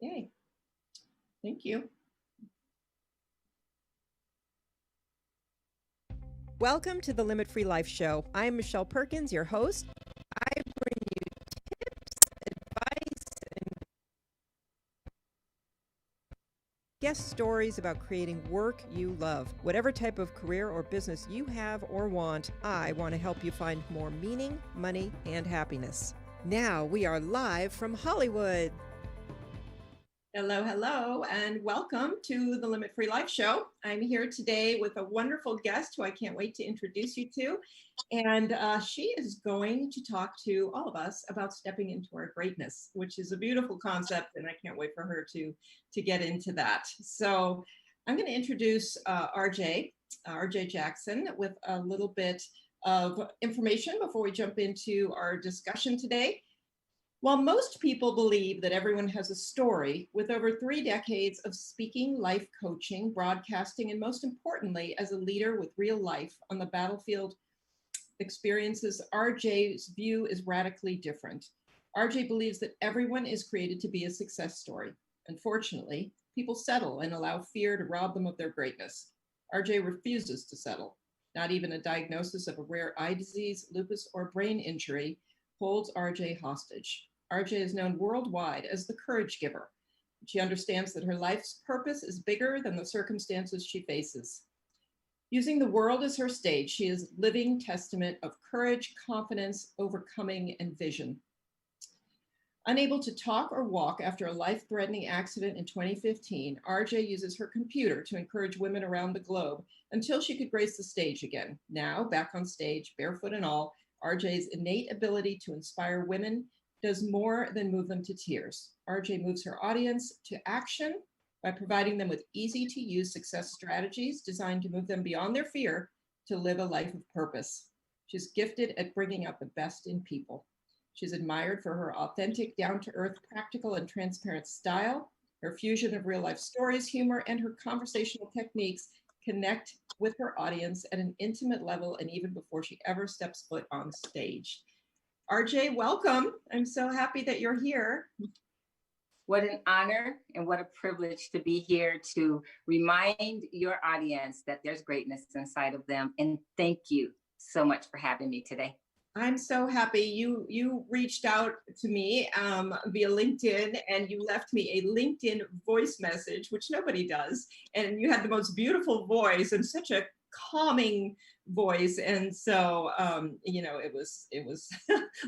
Yay. Thank you. Welcome to the Limit Free Life Show. I'm Michelle Perkins, your host. I bring you tips, advice, and guest stories about creating work you love. Whatever type of career or business you have or want, I want to help you find more meaning, money, and happiness. Now we are live from Hollywood. Hello, hello, and welcome to the Limit Free Life Show. I'm here today with a wonderful guest who I can't wait to introduce you to. And she is going to talk to all of us about stepping into our greatness, which is a beautiful concept, and I can't wait for her to get into that. So I'm going to introduce RJ Jackson, with a little bit of information before we jump into our discussion today. While most people believe that everyone has a story, with over 3 decades of speaking, life coaching, broadcasting, and most importantly, as a leader with real life on the battlefield experiences, RJ's view is radically different. RJ believes that everyone is created to be a success story. Unfortunately, people settle and allow fear to rob them of their greatness. RJ refuses to settle. Not even a diagnosis of a rare eye disease, lupus, or brain injury holds RJ hostage. RJ is known worldwide as the courage giver. She understands that her life's purpose is bigger than the circumstances she faces. Using the world as her stage, she is a living testament of courage, confidence, overcoming, and vision. Unable to talk or walk after a life-threatening accident in 2015, RJ uses her computer to encourage women around the globe until she could grace the stage again. Now, back on stage, barefoot and all, RJ's innate ability to inspire women does more than move them to tears. RJ moves her audience to action by providing them with easy-to-use success strategies designed to move them beyond their fear to live a life of purpose. She's gifted at bringing out the best in people. She's admired for her authentic, down-to-earth, practical, and transparent style. Her fusion of real-life stories, humor, and her conversational techniques connect with her audience at an intimate level and even before she ever steps foot on stage. RJ, welcome. I'm so happy that you're here. What an honor and what a privilege to be here to remind your audience that there's greatness inside of them. And thank you so much for having me today. I'm so happy you reached out to me via LinkedIn, and you left me a LinkedIn voice message, which nobody does. And you had the most beautiful voice and such a calming voice. And so, it was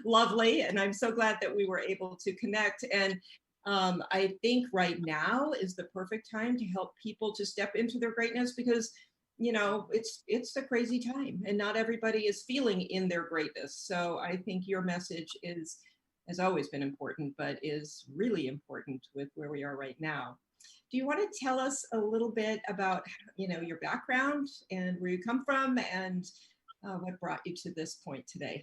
lovely. And I'm so glad that we were able to connect. And I think right now is the perfect time to help people to step into their greatness, because it's a crazy time and not everybody is feeling in their greatness. So I think your message has always been important, but is really important with where we are right now. Do you want to tell us a little bit about, your background and where you come from and what brought you to this point today?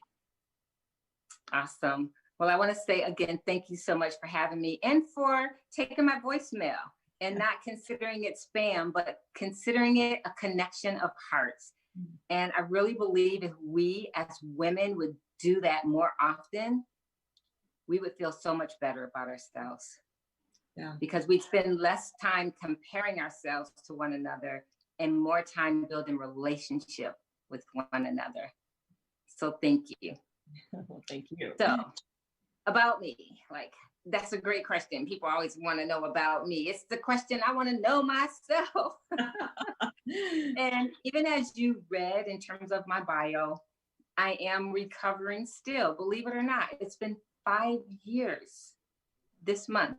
Awesome. Well, I want to say again, thank you so much for having me and for taking my voicemail and not considering it spam, but considering it a connection of hearts. Mm-hmm. And I really believe if we as women would do that more often, we would feel so much better about ourselves. Yeah. Because we spend less time comparing ourselves to one another and more time building relationship with one another. So thank you. Well, thank you. So about me, that's a great question. People always want to know about me. It's the question I want to know myself. And even as you read in terms of my bio, I am recovering still, believe it or not. It's been 5 years this month.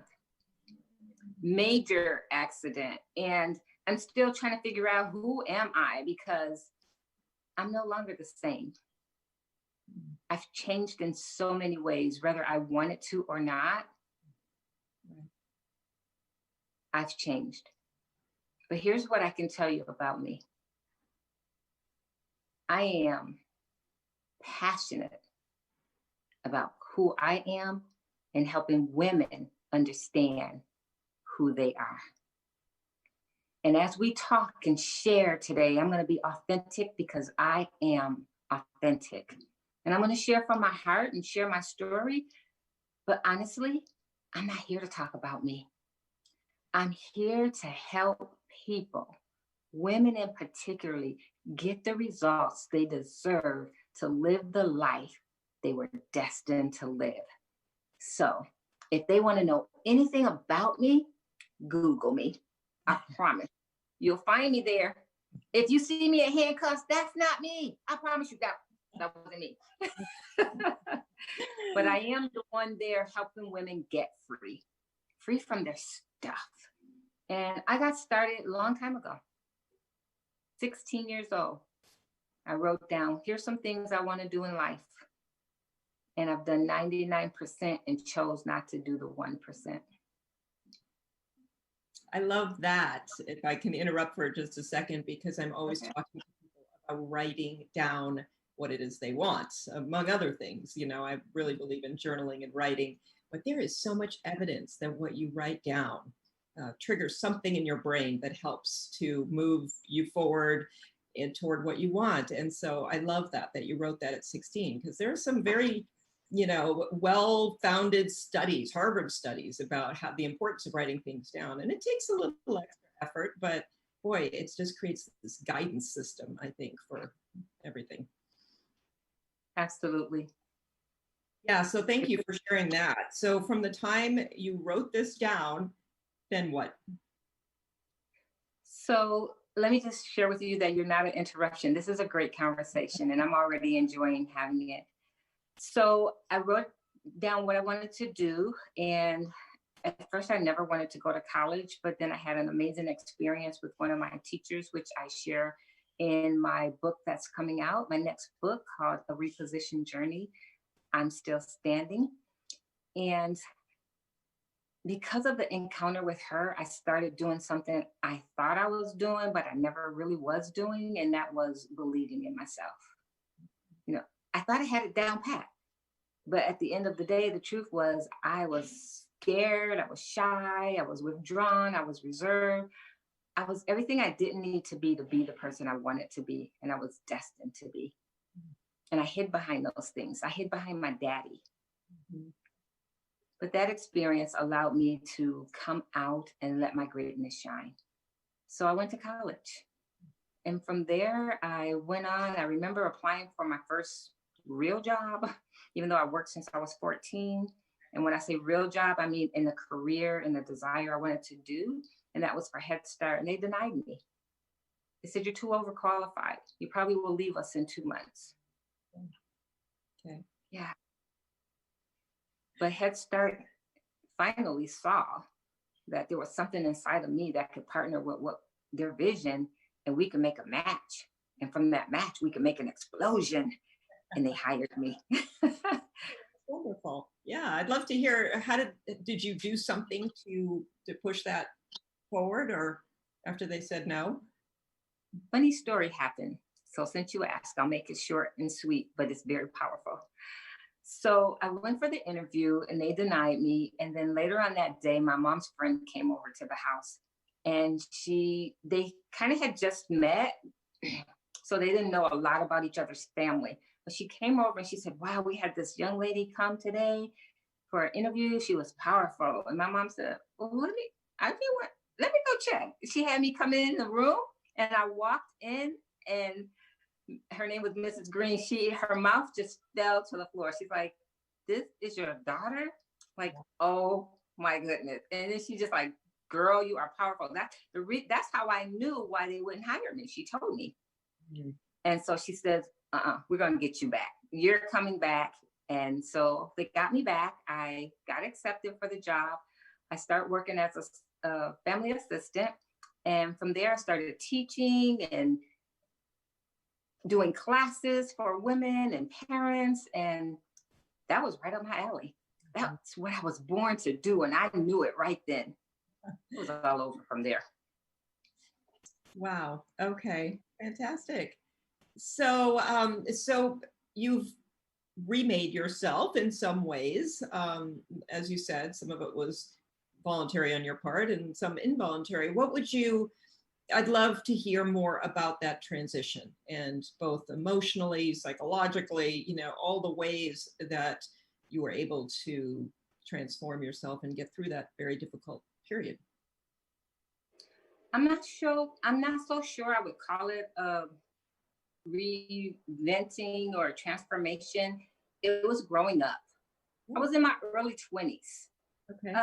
Major accident. And I'm still trying to figure out who am I, because I'm no longer the same. I've changed in so many ways, whether I wanted to or not. I've changed. But here's what I can tell you about me. I am passionate about who I am and helping women understand who they are. And as we talk and share today, I'm going to be authentic because I am authentic. And I'm going to share from my heart and share my story. But honestly, I'm not here to talk about me. I'm here to help people, women in particularly, get the results they deserve to live the life they were destined to live. So if they want to know anything about me, Google me. I promise. You'll find me there. If you see me in handcuffs, that's not me. I promise you that wasn't me. But I am the one there helping women get free from their stuff. And I got started a long time ago, 16 years old. I wrote down, here's some things I want to do in life. And I've done 99% and chose not to do the 1%. I love that. If I can interrupt for just a second, because I'm always talking to people about writing down what it is they want, among other things. You know, I really believe in journaling and writing, but there is so much evidence that what you write down triggers something in your brain that helps to move you forward and toward what you want. And so I love that you wrote that at 16, because there are some very, you know, well-founded studies, Harvard studies, about how the importance of writing things down. And it takes a little extra effort, but boy, it just creates this guidance system, I think, for everything. Absolutely. Yeah, so thank you for sharing that. So from the time you wrote this down, then what? So let me just share with you that you're not an interruption. This is a great conversation, and I'm already enjoying having it. So I wrote down what I wanted to do. And at first, I never wanted to go to college, but then I had an amazing experience with one of my teachers, which I share in my book that's coming out, my next book called A Reposition Journey. I'm Still Standing. And because of the encounter with her, I started doing something I thought I was doing, but I never really was doing. And that was believing in myself. You know, I thought I had it down pat. But at the end of the day, the truth was I was scared, I was shy, I was withdrawn, I was reserved. I was everything I didn't need to be the person I wanted to be, and I was destined to be. And I hid behind those things. I hid behind my daddy. Mm-hmm. But that experience allowed me to come out and let my greatness shine. So I went to college. And from there, I went on. I remember applying for my first real job, even though I worked since I was 14. And when I say real job, I mean in the career and the desire I wanted to do. And that was for Head Start. And they denied me. They said, you're too overqualified. You probably will leave us in 2 months. Okay. Yeah. But Head Start finally saw that there was something inside of me that could partner with what their vision, and we could make a match. And from that match, we could make an explosion. And they hired me. Wonderful. Yeah, I'd love to hear, how did you do something to push that forward, or after they said no? Funny story happened. So since you asked, I'll make it short and sweet, but it's very powerful. So I went for the interview and they denied me. And then later on that day, my mom's friend came over to the house, and they kind of had just met. So they didn't know a lot about each other's family. But she came over and she said, wow, we had this young lady come today for an interview. She was powerful. And my mom said, well, let me go check. She had me come in the room, and I walked in, and her name was Mrs. Green. Her mouth just fell to the floor. She's like, this is your daughter? Like, oh my goodness. And then she just like, girl, you are powerful. That's how I knew why they wouldn't hire me. She told me. Mm-hmm. And so she says, we're going to get you back. You're coming back. And so they got me back. I got accepted for the job. I started working as a family assistant. And from there, I started teaching and doing classes for women and parents. And that was right up my alley. That's what I was born to do. And I knew it right then. It was all over from there. Wow. Okay. Fantastic. So, so you've remade yourself in some ways. As you said, some of it was voluntary on your part and some involuntary. I'd love to hear more about that transition, and both emotionally, psychologically, all the ways that you were able to transform yourself and get through that very difficult period. I'm not sure. I'm not so sure I would call it a reinventing or transformation. It was growing up. I was in my early 20s. Okay.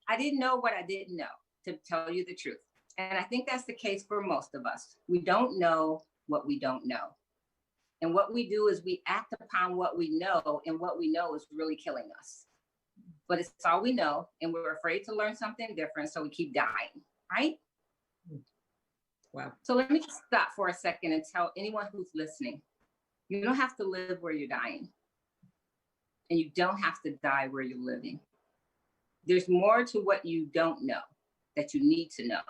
I didn't know what I didn't know, to tell you the truth. And I think that's the case for most of us. We don't know what we don't know. And what we do is we act upon what we know, and what we know is really killing us. But it's all we know, and we're afraid to learn something different, so we keep dying, right? Wow. So let me just stop for a second and tell anyone who's listening, you don't have to live where you're dying. And you don't have to die where you're living. There's more to what you don't know that you need to know.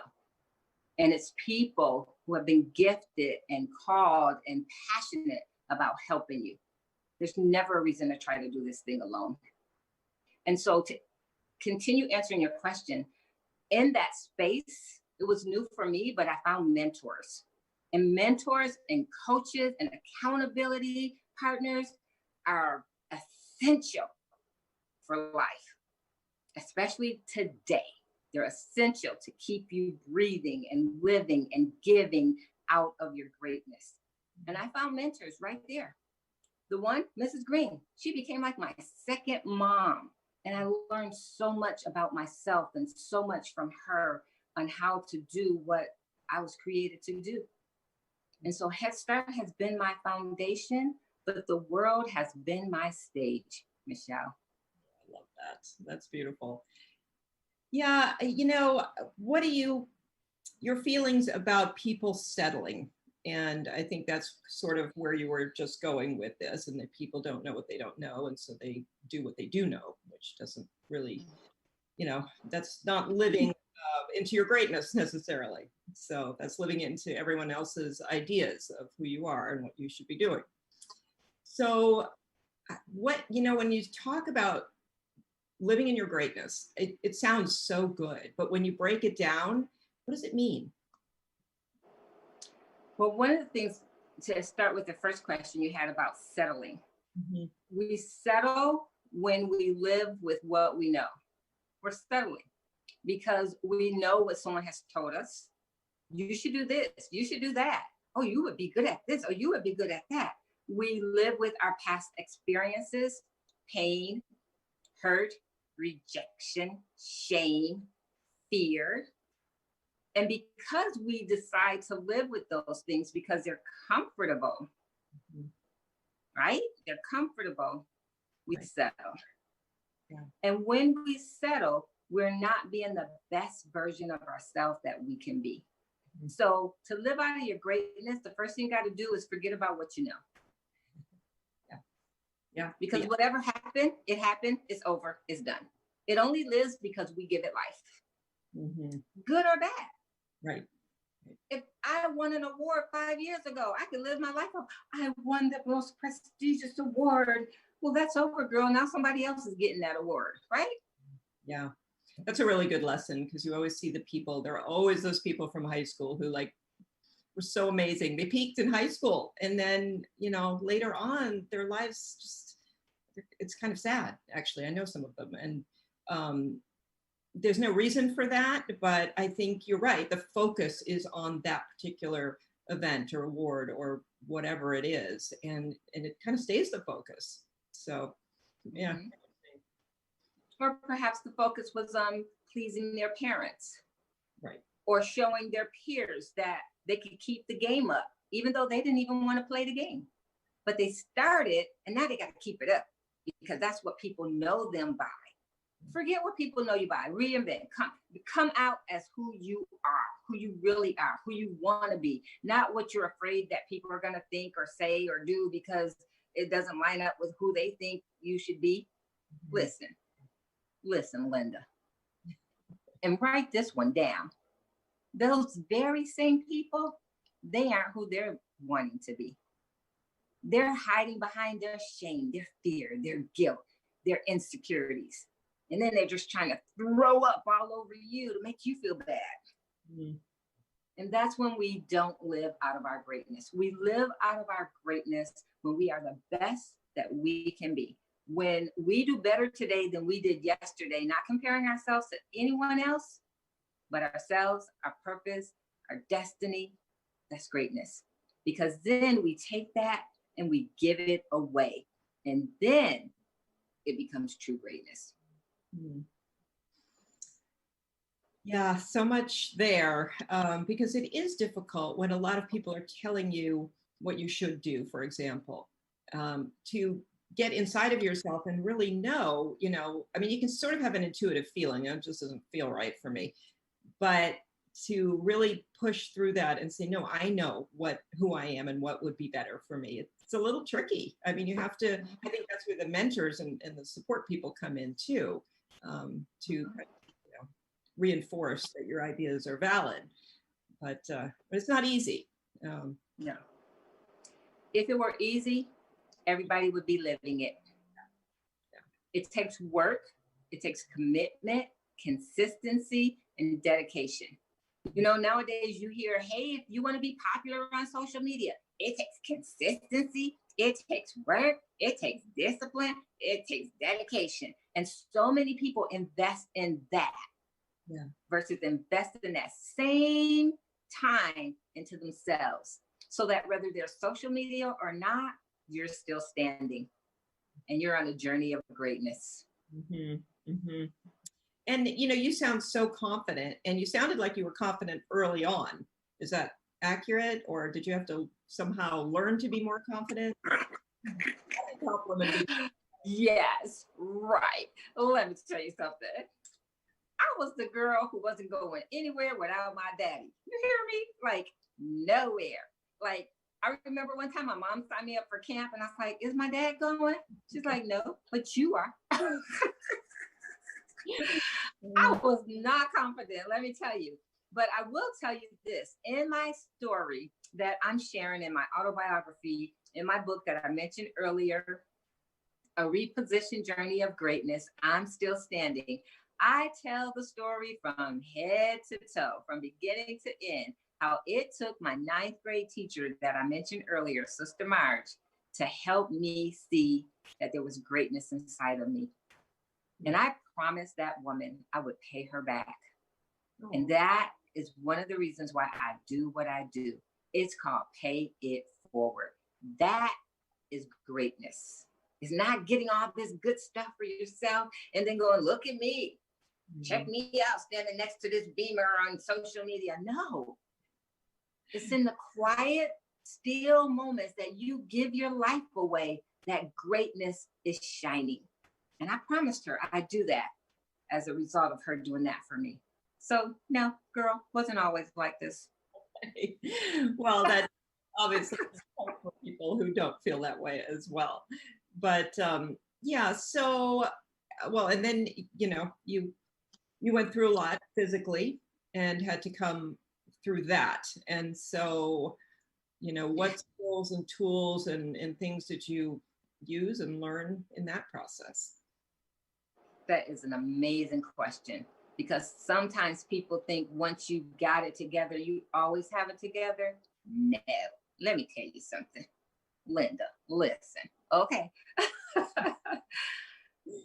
And it's people who have been gifted and called and passionate about helping you. There's never a reason to try to do this thing alone. And so to continue answering your question, in that space, it was new for me, but I found mentors. And mentors and coaches and accountability partners are essential for life, especially today. They're essential to keep you breathing and living and giving out of your greatness. And I found mentors right there. The one, Mrs. Green, she became like my second mom. And I learned so much about myself and so much from her on how to do what I was created to do. And so Head Start has been my foundation, but the world has been my stage, Michelle. I love that. That's beautiful. Yeah, what are your feelings about people settling? And I think that's sort of where you were just going with this, and that people don't know what they don't know, and so they do what they do know, which doesn't really, that's not living into your greatness necessarily. So that's living into everyone else's ideas of who you are and what you should be doing. So when you talk about living in your greatness, it sounds so good, but when you break it down, what does it mean? Well, one of the things, to start with the first question you had about settling, we settle when we live with what we know. We're settling because we know what someone has told us. You should do this, you should do that. Oh, you would be good at this, or you would be good at that. We live with our past experiences, pain, hurt, rejection, shame, fear. And because we decide to live with those things because they're comfortable, right? They're comfortable, we settle. Yeah. And when we settle, we're not being the best version of ourselves that we can be. So to live out of your greatness, the first thing you got to do is forget about what you know. Yeah. Because whatever happened, it happened, it's over, it's done. It only lives because we give it life. Good or bad. Right. If I won an award 5 years ago, I could live my life up. I won the most prestigious award. Well, that's over, girl. Now somebody else is getting that award, right? Yeah. That's a really good lesson, because you always see the people, there are always those people from high school who were so amazing. They peaked in high school, and then, later on their lives just, it's kind of sad, actually. I know some of them, and there's no reason for that, but I think you're right. The focus is on that particular event or award or whatever it is, and it kind of stays the focus. So, yeah. Or perhaps the focus was on pleasing their parents. Right. Or showing their peers that they could keep the game up, even though they didn't even want to play the game. But they started, and now they got to keep it up, because that's what people know them by. Forget what people know you by. Reinvent. Come out as who you are, who you really are, who you want to be, not what you're afraid that people are going to think or say or do because it doesn't line up with who they think you should be. Listen, Linda, and write this one down. Those very same people, they aren't who they're wanting to be. They're hiding behind their shame, their fear, their guilt, their insecurities. And then they're just trying to throw up all over you to make you feel bad. And that's when we don't live out of our greatness. We live out of our greatness when we are the best that we can be. When we do better today than we did yesterday, not comparing ourselves to anyone else, but ourselves, our purpose, our destiny, that's greatness. Because then we take that and we give it away. And then it becomes true greatness. Mm. Yeah, so much there, because it is difficult when a lot of people are telling you what you should do, for example, to get inside of yourself and really know, I mean, you can sort of have an intuitive feeling, it just doesn't feel right for me, but to really push through that and say, no, I know who I am and what would be better for me. It's a little tricky. I mean, you have to, I think that's where the mentors and the support people come in too, to reinforce that your ideas are valid, but it's not easy. No. If it were easy, everybody would be living it. Yeah. It takes work, it takes commitment, consistency, and dedication. Nowadays you hear, hey, if you want to be popular on social media, it takes consistency, it takes work, it takes discipline, it takes dedication. And so many people invest in that. Yeah. Versus investing that same time into themselves, so that whether they're social media or not, you're still standing and you're on a journey of greatness. Mm-hmm. Mm-hmm. And you sound so confident, and you sounded like you were confident early on. Is that accurate, or did you have to somehow learn to be more confident? Yes, right. Let me tell you something. I was the girl who wasn't going anywhere without my daddy. You hear me? Like nowhere. Like I remember one time my mom signed me up for camp and I was like, is my dad going? She's like, no, but you are. I was not confident, let me tell you. But I will tell you this, in my story that I'm sharing in my autobiography, in my book that I mentioned earlier, A Repositioned Journey of Greatness, I'm Still Standing. I tell the story from head to toe, from beginning to end, how it took my 9th grade teacher that I mentioned earlier, Sister Marge, to help me see that there was greatness inside of me. And I promised that woman I would pay her back. Oh. And that is one of the reasons why I do what I do. It's called pay it forward. That is greatness. It's not getting all this good stuff for yourself and then going, look at me. Check me out standing next to this beamer on social media. No. It's in the quiet, still moments that you give your life away that greatness is shining. And I promised her I'd do that as a result of her doing that for me. So no, girl, wasn't always like this. Well, that's obviously for people who don't feel that way as well. But yeah, so, well, and then, you went through a lot physically and had to come through that. And so, what skills and tools and things did you use and learn in that process? That is an amazing question, because sometimes people think once you got it together, you always have it together. No, let me tell you something. Linda, listen, okay.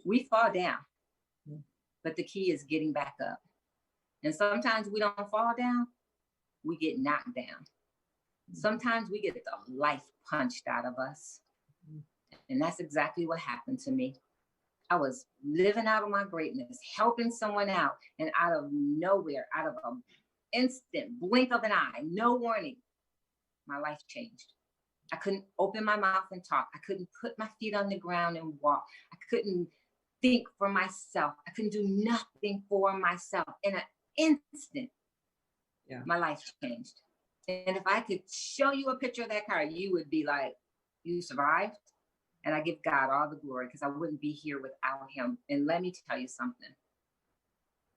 We fall down, but the key is getting back up. And sometimes we don't fall down, we get knocked down. Sometimes we get the life punched out of us. And that's exactly what happened to me. I was living out of my greatness, helping someone out, and out of nowhere, out of an instant blink of an eye, no warning, my life changed. I couldn't open my mouth and talk. I couldn't put my feet on the ground and walk. I couldn't think for myself. I couldn't do nothing for myself. In an instant, my life changed. And if I could show you a picture of that car, you would be like, you survived? And I give God all the glory, because I wouldn't be here without him. And let me tell you something.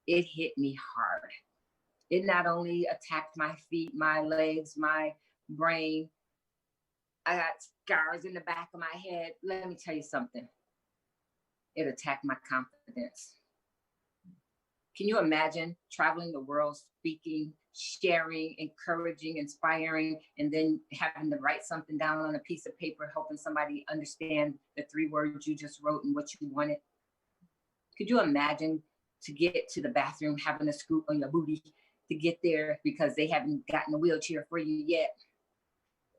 It hit me hard. It not only attacked my feet, my legs, my brain. I got scars in the back of my head. Let me tell you something. It attacked my confidence. Can you imagine traveling the world, speaking, sharing, encouraging, inspiring, and then having to write something down on a piece of paper, helping somebody understand the 3 words you just wrote and what you wanted? Could you imagine to get to the bathroom, having a scoop on your booty to get there because they haven't gotten a wheelchair for you yet.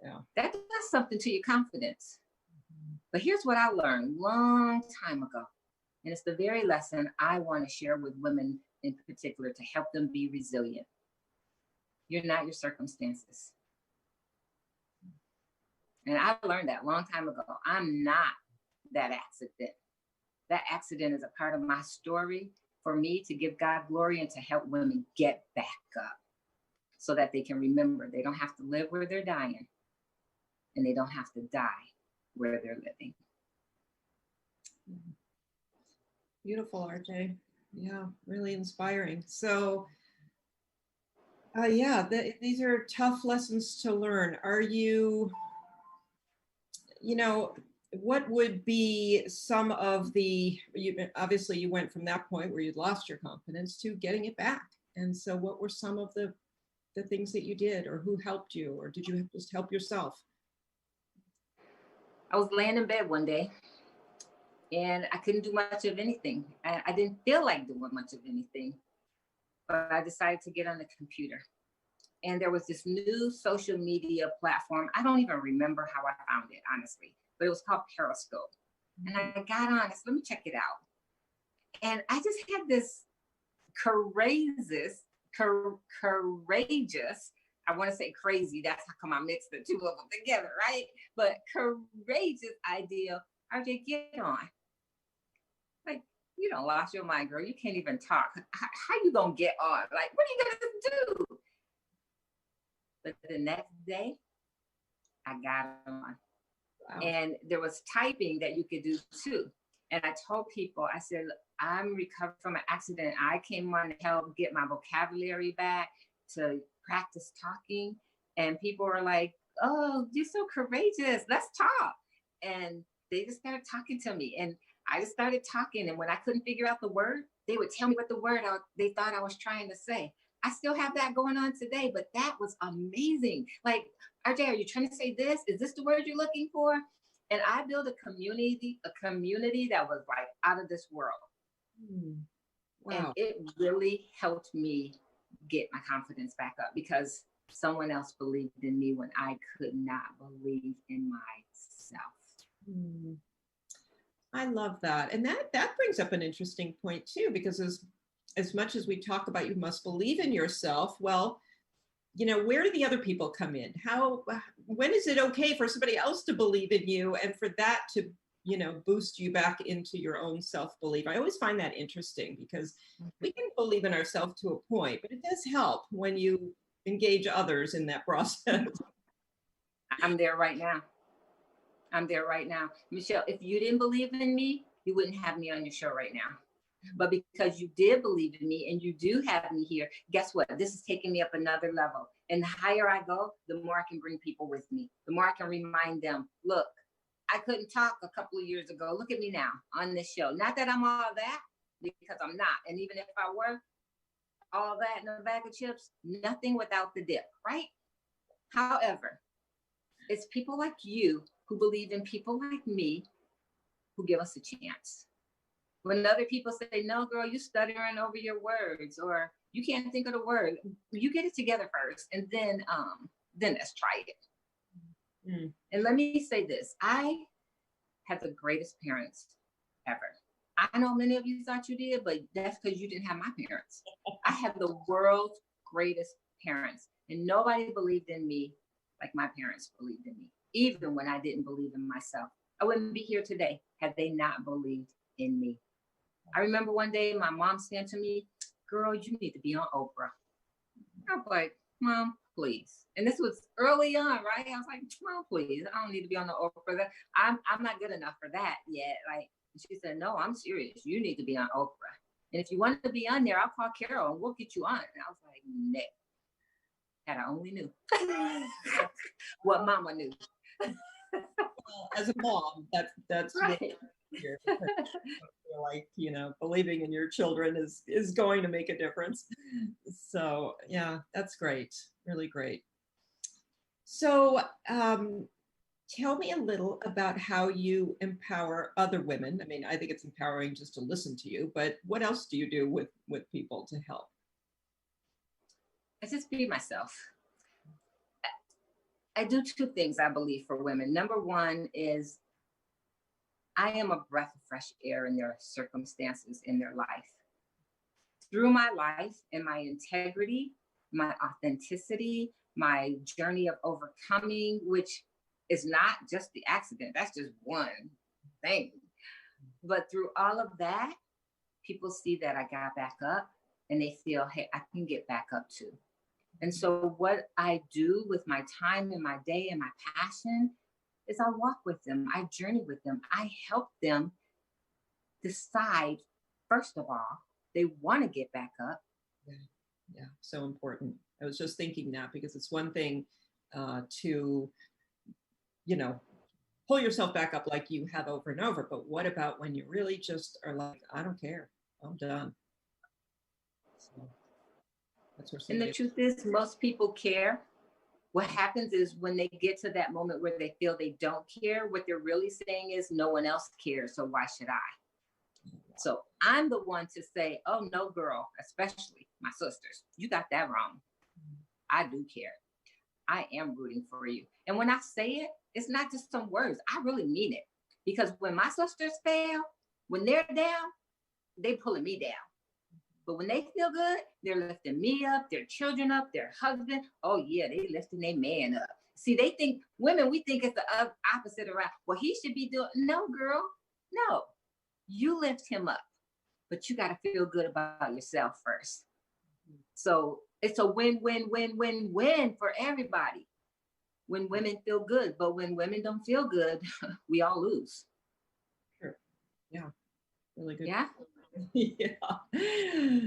Yeah. That does something to your confidence. But here's what I learned long time ago. And it's the very lesson I want to share with women in particular to help them be resilient. You're not your circumstances. And I learned that a long time ago. I'm not that accident. That accident is a part of my story for me to give God glory and to help women get back up so that they can remember they don't have to live where they're dying and they don't have to die where they're living. Beautiful, RJ. Yeah, really inspiring. So, yeah, these are tough lessons to learn. Are you, what would be some of obviously you went from that point where you'd lost your confidence to getting it back. And so what were some of the things that you did, or who helped you, or did you just help yourself? I was laying in bed one day and I couldn't do much of anything. I didn't feel like doing much of anything, but I decided to get on the computer. And there was this new social media platform. I don't even remember how I found it, honestly, but it was called Periscope. And I got on, I said, let me check it out. And I just had this courageous, I want to say crazy, that's how come I mixed the two of them together, right? But courageous idea, RJ, get on. Like, you don't lost your mind, girl. You can't even talk. How you gonna get on? Like, what are you gonna do? But the next day, I got on. Wow. And there was typing that you could do too. And I told people, I said, I'm recovered from an accident. I came on to help get my vocabulary back, to practice talking. And people were like, oh, you're so courageous. Let's talk. And they just started talking to me. And I just started talking. And when I couldn't figure out the word, they would tell me what the word they thought I was trying to say. I still have that going on today, but that was amazing. Like, RJ, are you trying to say this? Is this the word you're looking for? And I built a community that was like out of this world. Wow. And it really helped me get my confidence back up because someone else believed in me when I could not believe in myself. I love that. And that brings up an interesting point too, because as much as we talk about you must believe in yourself, well, where do the other people come in? When is it okay for somebody else to believe in you and for that to, boost you back into your own self-belief? I always find that interesting because we can believe in ourselves to a point, but it does help when you engage others in that process. I'm there right now. Michelle, if you didn't believe in me, you wouldn't have me on your show right now. But because you did believe in me and you do have me here, guess what? This is taking me up another level. And the higher I go, the more I can bring people with me. The more I can remind them, look, I couldn't talk a couple of years ago. Look at me now on this show. Not that I'm all that, because I'm not. And even if I were all that in a bag of chips, nothing without the dip, right? However, it's people like you who believe in people like me who give us a chance. When other people say, no, girl, you stuttering over your words, or you can't think of the word, you get it together first, and then let's try it. And let me say this, I have the greatest parents ever. I know many of you thought you did, but that's because you didn't have my parents. I have the world's greatest parents, and nobody believed in me like my parents believed in me, even when I didn't believe in myself. I wouldn't be here today had they not believed in me. I remember one day my mom said to me, girl, you need to be on Oprah. I was like, Mom, please. And this was early on, right? I was like, Mom, please. I don't need to be on the Oprah. I'm not good enough for that yet. Like, she said, no, I'm serious. You need to be on Oprah. And if you want to be on there, I'll call Carol and we'll get you on. And I was like, no. Had I only knew what Mama knew. As a mom, that's right. Like, believing in your children is going to make a difference. So yeah, that's great. Really great. So tell me a little about how you empower other women. I mean, I think it's empowering just to listen to you, but what else do you do with people to help? I just be myself. I do two things, I believe, for women. Number one is I am a breath of fresh air in their circumstances in their life. Through my life and my integrity, my authenticity, my journey of overcoming, which is not just the accident, that's just one thing. But through all of that, people see that I got back up and they feel, hey, I can get back up too. And so what I do with my time and my day and my passion is I walk with them, I journey with them, I help them decide, first of all, they want to get back up. Yeah, so important. I was just thinking that because it's one thing to, pull yourself back up like you have over and over, but what about when you really just are like, I don't care, I'm done. So that's where and the truth is, most people care. What happens is when they get to that moment where they feel they don't care, what they're really saying is no one else cares, so why should I? So I'm the one to say, oh no, girl, especially my sisters, you got that wrong. I do care. I am rooting for you. And when I say it, it's not just some words. I really mean it. Because when my sisters fail, when they're down, they pulling me down. But when they feel good, they're lifting me up, their children up, their husband. Oh yeah, they lifting their man up. See, they think, women, we think it's the opposite around. Well, he should be doing, no, girl, no. You lift him up, but you got to feel good about yourself first. So it's a win, win, win, win, win for everybody. When women feel good, but when women don't feel good, we all lose. Sure. Yeah. Really good. Yeah. Yeah.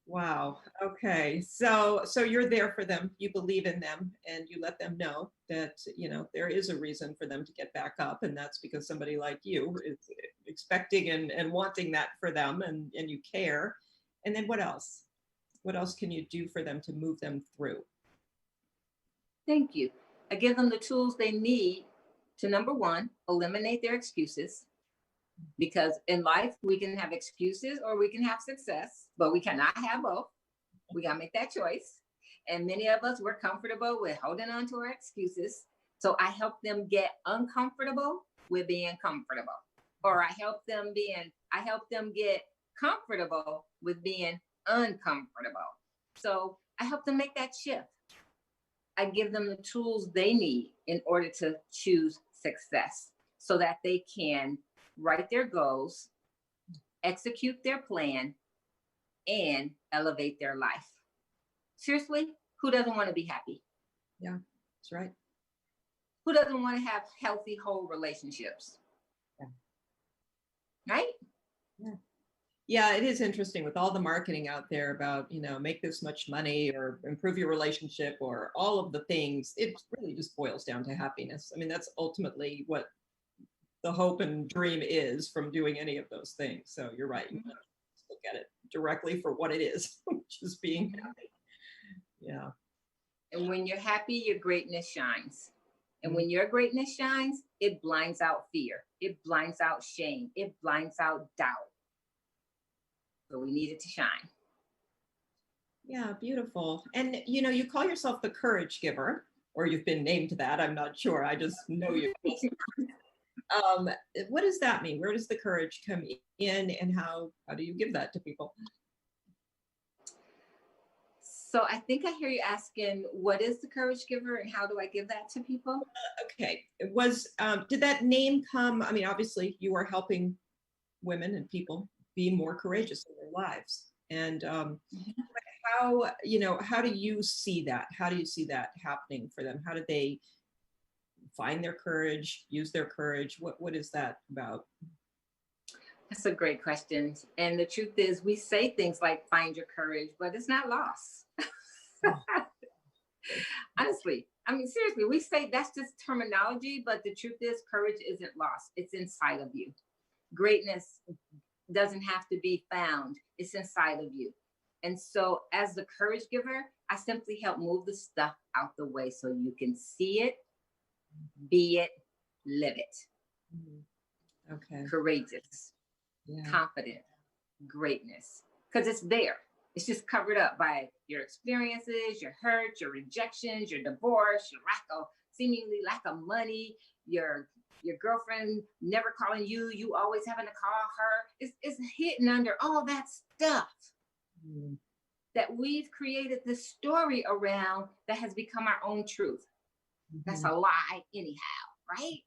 Wow. Okay. So you're there for them. You believe in them and you let them know that, there is a reason for them to get back up. And that's because somebody like you is expecting and wanting that for them and you care. And then what else? What else can you do for them to move them through? Thank you. I give them the tools they need to, number one, eliminate their excuses. Because in life, we can have excuses or we can have success, but we cannot have both. We got to make that choice. And many of us, we're comfortable with holding on to our excuses. So I help them get uncomfortable with being comfortable. Or I help them get comfortable with being uncomfortable. So I help them make that shift. I give them the tools they need in order to choose success so that they can write their goals, execute their plan, and elevate their life. Seriously, who doesn't want to be happy? Yeah, that's right. Who doesn't want to have healthy, whole relationships? Yeah. Right? Yeah. Yeah, it is interesting with all the marketing out there about, make this much money or improve your relationship or all of the things. It really just boils down to happiness. I mean, that's ultimately what the hope and dream is from doing any of those things. So you're right. You look at it directly for what it is, which is being happy. Yeah. And when you're happy, your greatness shines. And when your greatness shines, it blinds out fear. It blinds out shame. It blinds out doubt. So we need it to shine. Yeah, beautiful. And, you call yourself the courage giver, or you've been named that. I'm not sure. I just know you. What does that mean? Where does the courage come in and how do you give that to people? So I think I hear you asking, what is the courage giver and how do I give that to people? Okay. Did that name come? I mean, obviously you are helping women and people be more courageous in their lives. And how do you see that? How do you see that happening for them? How do they find their courage, use their courage? What is that about? That's a great question. And the truth is we say things like find your courage, but it's not lost. Honestly, I mean, seriously, we say that's just terminology, but the truth is courage isn't lost. It's inside of you. Greatness doesn't have to be found. It's inside of you. And so as the courage giver, I simply help move the stuff out the way so you can see it, be it, live it. Okay. Courageous, confident, greatness. Because it's there. It's just covered up by your experiences, your hurt, your rejections, your divorce, your seemingly lack of money, your girlfriend never calling you, you always having to call her. It's hidden under all that stuff that we've created this story around that has become our own truth. That's a lie anyhow, right?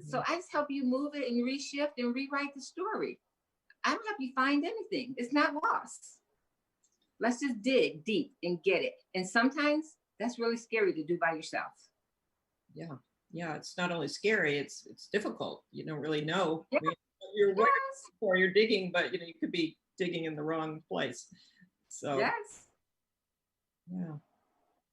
So I just help you move it and reshift and rewrite the story. I don't help you find anything. It's not lost. Let's just dig deep and get it. And sometimes that's really scary to do by yourself. Yeah. Yeah. It's not only scary, it's difficult. You don't really know. Yeah. You're where you're digging, but you could be digging in the wrong place. So yes. Yeah.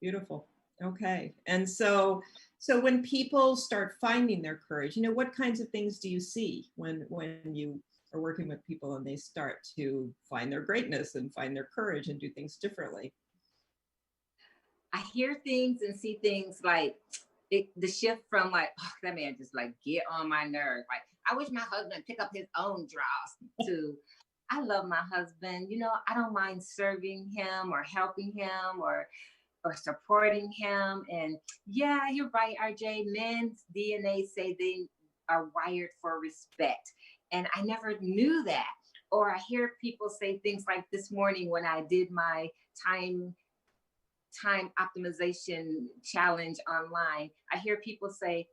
Beautiful. Okay. And so when people start finding their courage, what kinds of things do you see when you are working with people and they start to find their greatness and find their courage and do things differently? I hear things and see things like the shift from like, oh, that man just like get on my nerves. Like, I wish my husband pick up his own draws to, I love my husband. I don't mind serving him or helping him or supporting him. And yeah, you're right, RJ. Men's DNA say they are wired for respect. And I never knew that. Or I hear people say things like this morning when I did my time optimization challenge online, I hear people say,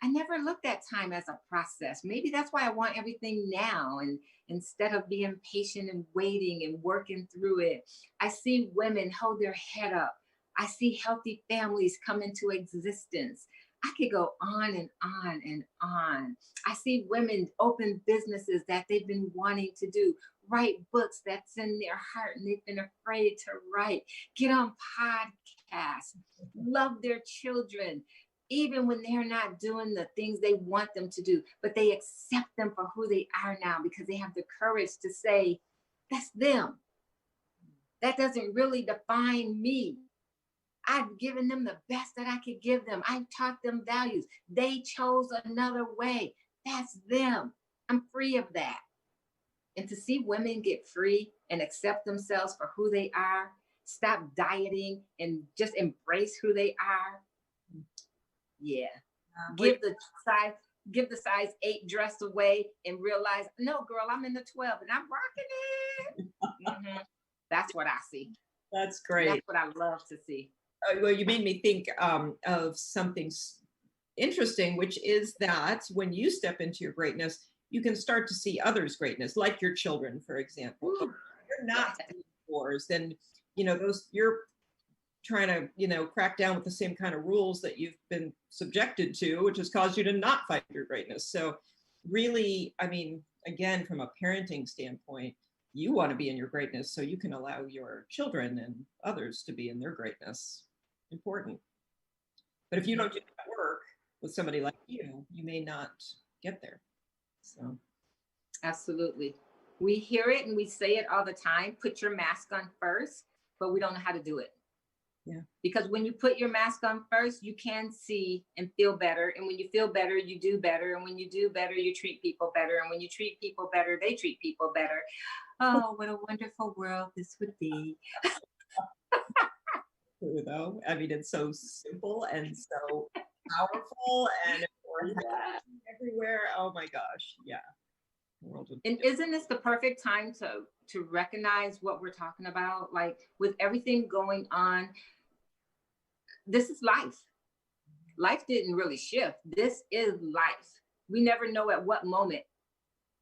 I never looked at time as a process. Maybe that's why I want everything now. And instead of being patient and waiting and working through it, I see women hold their head up. I see healthy families come into existence. I could go on and on and on. I see women open businesses that they've been wanting to do, write books that's in their heart and they've been afraid to write, get on podcasts, love their children, even when they're not doing the things they want them to do, but they accept them for who they are now because they have the courage to say, that's them. That doesn't really define me. I've given them the best that I could give them. I've taught them values. They chose another way. That's them. I'm free of that. And to see women get free and accept themselves for who they are, stop dieting and just embrace who they are. Yeah. Give the size 8 dress away and realize, no, girl, I'm in the 12 and I'm rocking it. That's what I see. That's great. That's what I love to see. Well, you made me think of something interesting, which is that when you step into your greatness, you can start to see others' greatness, like your children, for example. You're not yours, then you're trying to crack down with the same kind of rules that you've been subjected to, which has caused you to not find your greatness. So really, I mean, again, from a parenting standpoint, you want to be in your greatness so you can allow your children and others to be in their greatness. Important. But if you don't do that work with somebody like you may not get there. So absolutely. We hear it and we say it all the time, put your mask on first, but we don't know how to do it. Yeah. Because when you put your mask on first, you can see and feel better. And when you feel better, you do better. And when you do better, you treat people better. And when you treat people better, they treat people better. Oh, what a wonderful world this would be. True, though. I mean, it's so simple and so powerful and everywhere. Oh my gosh. Yeah. And isn't this the perfect time to recognize what we're talking about? Like with everything going on, this is life. Life didn't really shift. This is life. We never know at what moment.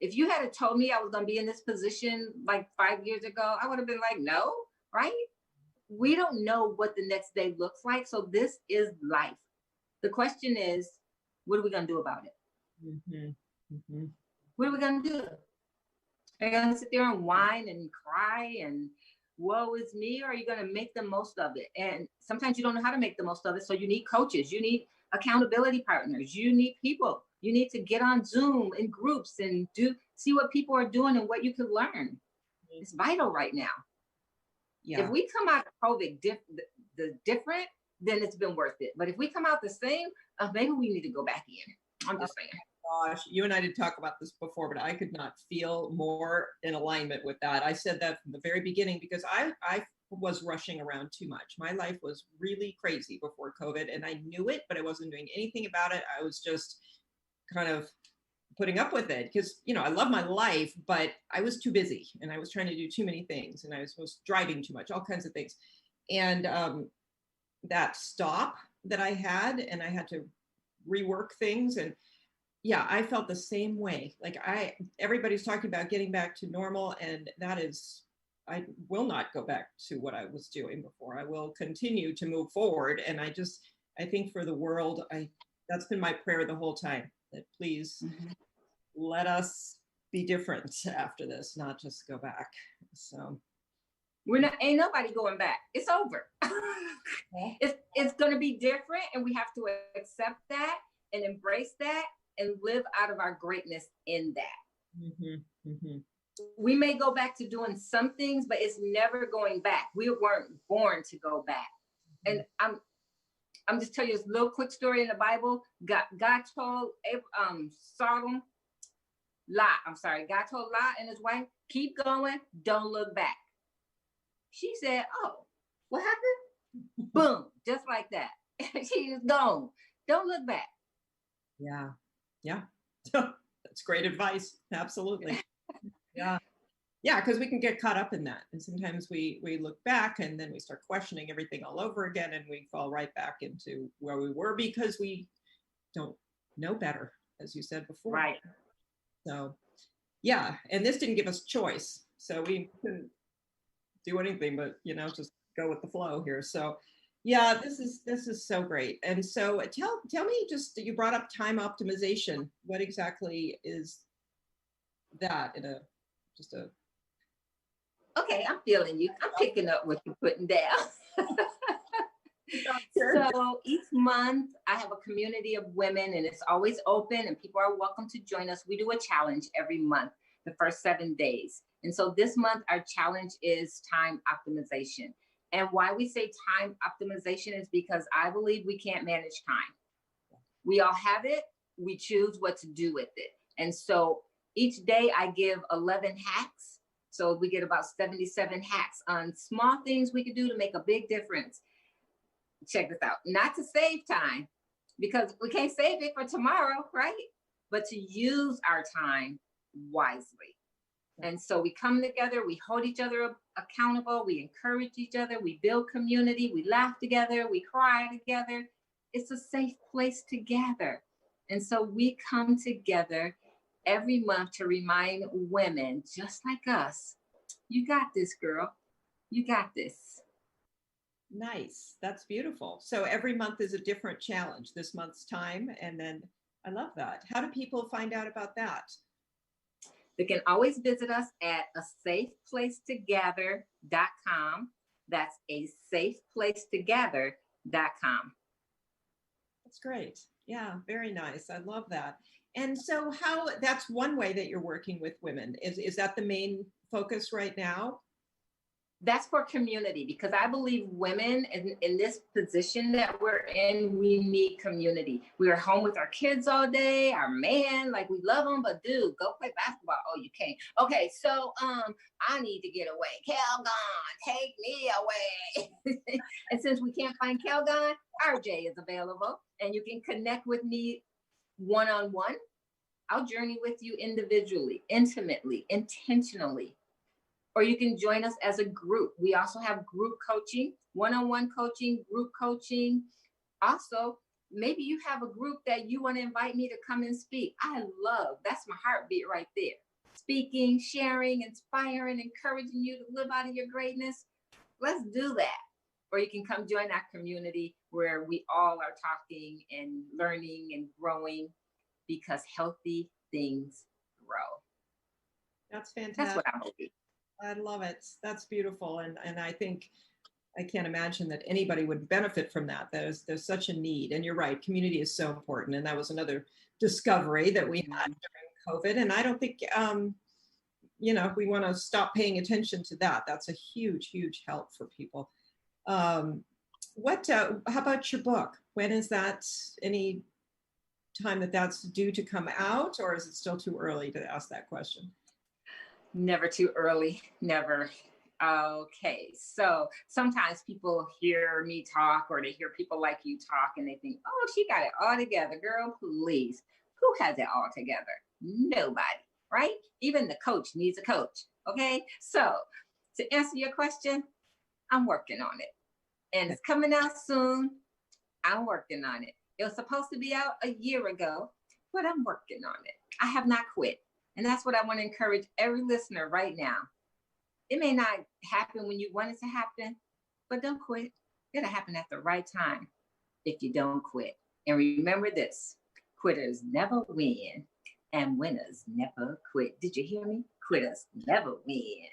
If you had told me I was going to be in this position like 5 years ago, I would have been like, no, right? We don't know what the next day looks like. So this is life. The question is, what are we going to do about it? What are we going to do? Are you going to sit there and whine and cry and woe is me? Or are you going to make the most of it? And sometimes you don't know how to make the most of it. So you need coaches. You need accountability partners. You need people. You need to get on Zoom in groups and see what people are doing and what you can learn. It's vital right now. Yeah. If we come out of COVID different, then it's been worth it. But if we come out the same, maybe we need to go back in. I'm just saying. gosh, you and I did talk about this before, but I could not feel more in alignment with that. I said that from the very beginning because I was rushing around too much. My life was really crazy before COVID, and I knew it, but I wasn't doing anything about it. I was just kind of putting up with it because, you know, I love my life, but I was too busy and I was trying to do too many things and I was driving too much, all kinds of things. And that stop that I had, and I had to rework things. And yeah, I felt the same way. Like everybody's talking about getting back to normal, and that is, I will not go back to what I was doing before. I will continue to move forward. And I think for the world, that's been my prayer the whole time, that please let us be different after this, not just go back. So ain't nobody going back. It's over. It's going to be different, and we have to accept that and embrace that and live out of our greatness in that. We may go back to doing some things, but it's never going back. We weren't born to go back. And I'm just telling you this little quick story in the Bible. God told God told Lot and his wife, keep going, don't look back. She said, oh, what happened? Boom, just like that. She was gone. Don't look back. Yeah. That's great advice. Absolutely. Yeah, because we can get caught up in that. And sometimes we look back and then we start questioning everything all over again, and we fall right back into where we were because we don't know better, as you said before. Right. So, yeah, and this didn't give us choice. So we couldn't do anything but, you know, just go with the flow here. So, yeah, this is so great. And so tell me, just, you brought up time optimization. What exactly is that Okay, I'm feeling you. I'm picking up what you're putting down. So each month I have a community of women, and it's always open and people are welcome to join us. We do a challenge every month, the first 7 days. And so this month our challenge is time optimization. And why we say time optimization is because I believe we can't manage time. We all have it. We choose what to do with it. And so each day I give 11 hacks. So we get about 77 hacks on small things we can do to make a big difference. Check this out. Not to save time, because we can't save it for tomorrow, right? But to use our time wisely. And so we come together, we hold each other accountable, we encourage each other, we build community, we laugh together, we cry together. It's a safe place to gather. And so we come together every month to remind women just like us, you got this, girl. You got this. Nice. That's beautiful. So every month is a different challenge, this month's time. And then I love that. How do people find out about that? They can always visit us at asafeplacetogather.com. That's asafeplacetogather.com. That's great. Yeah, very nice. I love that. And so that's one way that you're working with women. Is that the main focus right now? That's for community, because I believe women in this position that we're in, we need community. We are home with our kids all day, our man, like we love them, but dude, go play basketball. Oh, you can't. Okay, so I need to get away. Calgon, take me away. And since we can't find Calgon, RJ is available, and you can connect with me one-on-one. I'll journey with you individually, intimately, intentionally. Or you can join us as a group. We also have group coaching, one-on-one coaching, group coaching. Also, maybe you have a group that you want to invite me to come and speak. That's my heartbeat right there. Speaking, sharing, inspiring, encouraging you to live out of your greatness. Let's do that. Or you can come join our community where we all are talking and learning and growing, because healthy things grow. That's fantastic. That's what I believe. I love it. That's beautiful. And I think I can't imagine that anybody would benefit from that. There's such a need. And you're right, community is so important. And that was another discovery that we had during COVID. And I don't think, we want to stop paying attention to that. That's a huge, huge help for people. How about your book? When is that? Any time that that's due to come out, or is it still too early to ask that question? Never too early, never. Okay, so sometimes people hear me talk or they hear people like you talk and they think, oh, she got it all together. Girl, please. Who has it all together? Nobody, right? Even the coach needs a coach. Okay, so to answer your question, I'm working on it and it's coming out soon. I'm working on it. It was supposed to be out a year ago, but I'm working on it. I have not quit. And that's what I want to encourage every listener right now. It may not happen when you want it to happen, but don't quit. It'll happen at the right time if you don't quit. And remember this, quitters never win and winners never quit. Did you hear me? Quitters never win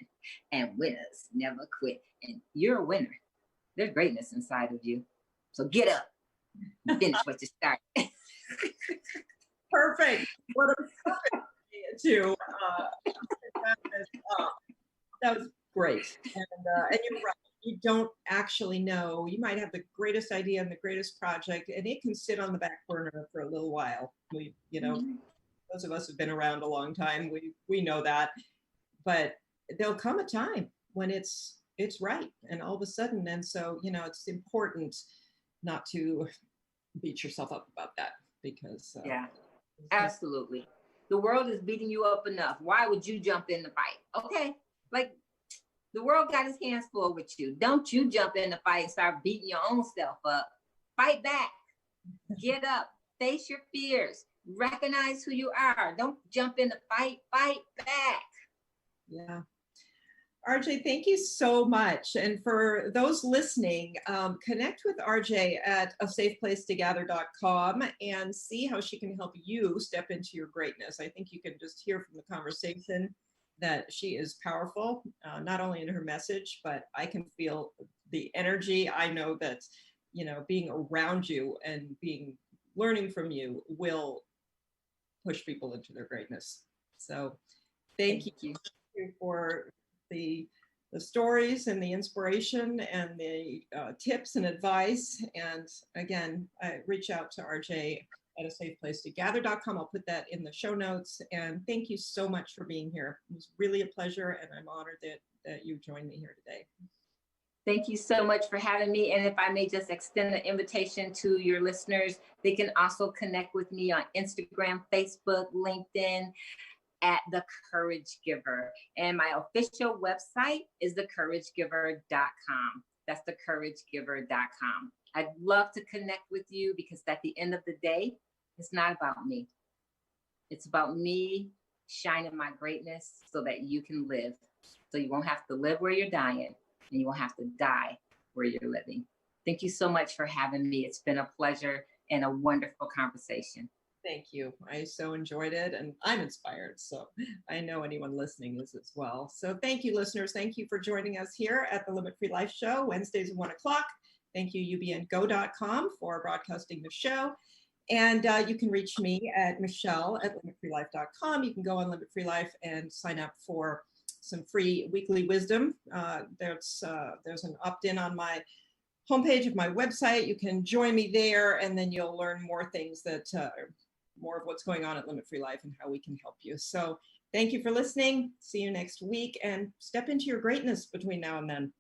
and winners never quit. And you're a winner. There's greatness inside of you. So get up and finish what you started. Perfect. What a perfect too. That was great. And you're right. You don't actually know. You might have the greatest idea and the greatest project, and it can sit on the back burner for a little while. We, those of us who've been around a long time, we know that. But there'll come a time when it's right, and all of a sudden, and so it's important not to beat yourself up about that, because yeah, absolutely. The world is beating you up enough. Why would you jump in the fight? Okay, like the world got his hands full with you. Don't you jump in the fight and start beating your own self up. Fight back. Get up. Face your fears. Recognize who you are. Don't jump in the fight. Fight back. Yeah. RJ, thank you so much. And for those listening, connect with RJ at asafeplacetogather.com and see how she can help you step into your greatness. I think you can just hear from the conversation that she is powerful, not only in her message, but I can feel the energy. I know that, being around you and learning from you will push people into their greatness. So thank you for the stories and the inspiration and the tips and advice. And again, I reach out to RJ at asafeplacetogather.com. I'll put that in the show notes. And thank you so much for being here. It was really a pleasure, and I'm honored that you joined me here today. Thank you so much for having me. And if I may just extend an invitation to your listeners, they can also connect with me on Instagram, Facebook, LinkedIn, at The Courage Giver. And my official website is thecouragegiver.com. That's thecouragegiver.com. I'd love to connect with you, because at the end of the day, it's not about me. It's about me shining my greatness so that you can live. So you won't have to live where you're dying, and you won't have to die where you're living. Thank you so much for having me. It's been a pleasure and a wonderful conversation. Thank you. I so enjoyed it, and I'm inspired. So I know anyone listening is as well. So thank you, listeners. Thank you for joining us here at the Limit Free Life Show, Wednesdays at 1 o'clock. Thank you, ubngo.com, for broadcasting the show. And you can reach me at michelle@limitfreelife.com. You can go on Limit Free Life and sign up for some free weekly wisdom. There's an opt-in on my homepage of my website. You can join me there, and then you'll learn more things more of what's going on at Limit Free Life and how we can help you. So thank you for listening. See you next week, and step into your greatness between now and then.